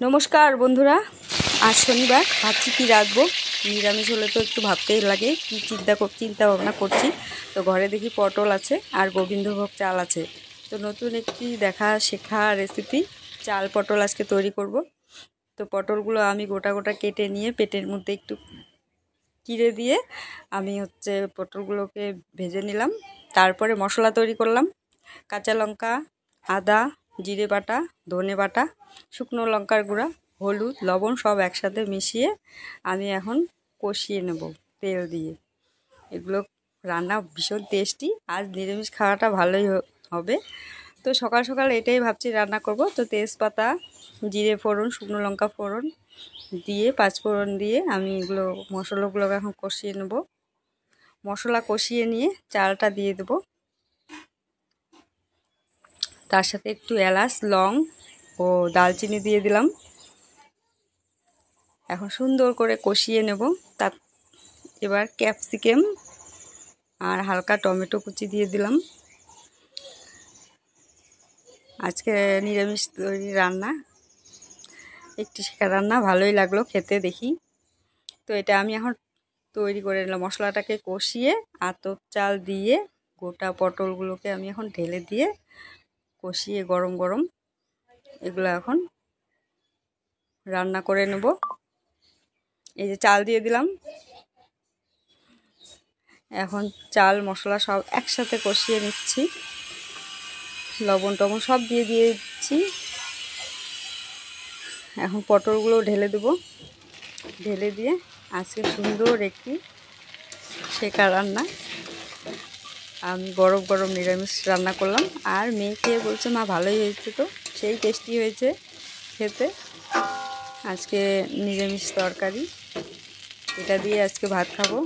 নমস্কার বন্ধুরা, আজ শনিবার ভাবছি কি রাখবো। নিরামিষ হলে তো একটু ভাবতেই লাগে, কি চিন্তা ভাবনা করছি। তো ঘরে দেখি পটল আছে আর গোবিন্দভোগ চাল আছে। তো নতুন একটি শেখা রেসিপি চাল পটল আজকে তৈরি করব। তো পটলগুলো আমি গোটা গোটা কেটে নিয়ে পেটের মধ্যে একটু চিড়ে দিয়ে আমি পটলগুলোকে ভেজে নিলাম। তারপরে মশলা তৈরি করলাম। কাঁচা লঙ্কা, আদা, জিরে বাটা, ধনে বাটা, শুকনো লঙ্কার গুঁড়া, হলুদ, লবণ সব একসাথে মিশিয়ে আমি এখন কষিয়ে নেব তেল দিয়ে। এগুলো রান্না ভীষণ টেস্টি। আজ নিরামিষ খাওয়াটা ভালোই হবে। তো সকাল সকাল এটাই ভাবছি রান্না করব। তো তেজপাতা, জিরে ফোড়ন, শুকনো লঙ্কা ফোড়ন দিয়ে পাঁচফোড়ন দিয়ে আমি এগুলো মশলাগুলোকে এখন কষিয়ে নেব। মশলা কষিয়ে নিয়ে চালটা দিয়ে দেবো। তার সাথে একটু এলাচ, লং ও দালচিনি দিয়ে দিলাম। এখন সুন্দর করে কষিয়ে নেব। এবার ক্যাপসিকাম আর হালকা টমেটো কুচি দিয়ে দিলাম। আজকে নিরামিষ তৈরি রান্না, একটি শেখা রান্না, ভালোই লাগলো খেতে দেখি। তো এটা আমি এখন তৈরি করে নিলাম। মশলাটাকে কষিয়ে আতপ চাল দিয়ে গোটা পটলগুলোকে আমি এখন ঢেলে দিয়ে কষিয়ে গরম গরম এগুলো এখন রান্না করে নেব। এই যে চাল দিয়ে দিলাম। এখন চাল মশলা সব একসাথে কষিয়ে নিচ্ছি। লবণ টবণ সব দিয়ে দিচ্ছি। এখন পটলগুলো ঢেলে দেব। ঢেলে দিয়ে আজকে সুন্দর একটি শেখা রান্না আমি গরম গরম নিরামিষ রান্না করলাম। আর মেয়ে খেয়ে বলছে, মা ভালোই হয়েছে। তো সেই টেস্টি হয়েছে খেতে। আজকে নিরামিষ তরকারি, এটা দিয়ে আজকে ভাত খাবো।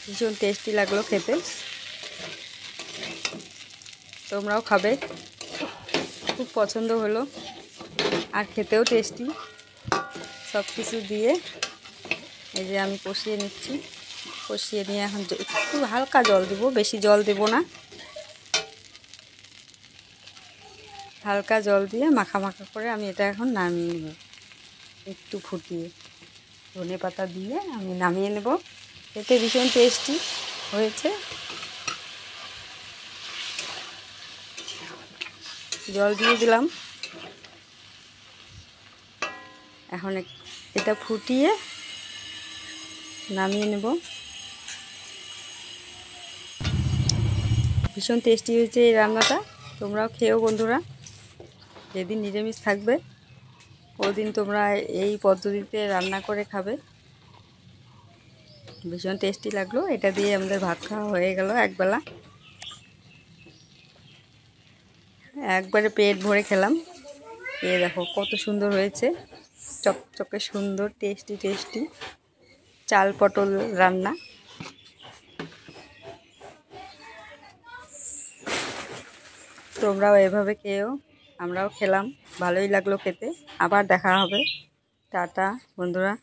ভীষণ টেস্টি লাগলো খেতে। তোমরাও খাবে, খুব পছন্দ হলো আর খেতেও টেস্টি। সব কিছু দিয়ে এই যে আমি কষিয়ে নিচ্ছি। কষিয়ে নিয়ে এখন একটু হালকা জল দেবো, বেশি জল দেব না। হালকা জল দিয়ে মাখা মাখা করে আমি এটা এখন নামিয়ে নেব। একটু ফুটিয়ে ধনে পাতা দিয়ে আমি নামিয়ে নেব। খেতে ভীষণ টেস্টি হয়েছে। জল দিয়ে দিলাম। এখন এটা ফুটিয়ে নামিয়ে নেব। ভীষণ টেস্টি হয়েছে এই রান্নাটা। তোমরাও খেও বন্ধুরা। যেদিন নিরামিষ থাকবে ওদিন তোমরা এই পদ্ধতিতে রান্না করে খাবে। ভীষণ টেস্টি লাগলো। এটা দিয়ে আমাদের ভাত খাওয়া হয়ে গেল একবেলা। একবারে পেট ভরে খেলাম। এ দেখো কত সুন্দর হয়েছে, চকচকে সুন্দর, টেস্টি টেস্টি চাল পটল রান্না। তোমরাও এভাবে খেও, আমরাও খেলাম, ভালোই লাগলো খেতে। আবার দেখা হবে। টাটা বন্ধুরা।